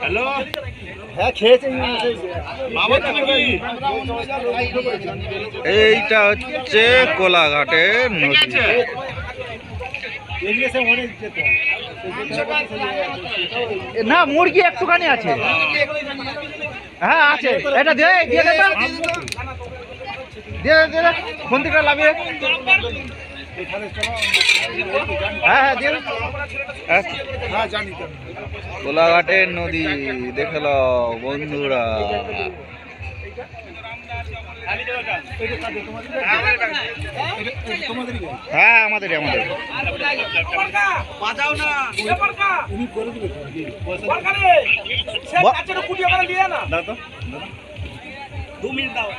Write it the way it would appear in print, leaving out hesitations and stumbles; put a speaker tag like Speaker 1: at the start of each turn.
Speaker 1: Hello,
Speaker 2: হ্যাঁ খেয়েছে।
Speaker 3: এইটা হচ্ছে কোলাঘাটের নদী।
Speaker 2: না মুরগি একটুখানি আছে। হ্যাঁ আছে, এটা দিয়ে দিয়ে দে, দিয়ে দে, ফোন থেকে লাভিয়ে। হ্যাঁ হ্যাঁ দিয়ে
Speaker 3: কোলাঘাটের নদী দেখে লও বন্ধুরা। হ্যাঁ আমাদেরই আমাদের।
Speaker 1: দাও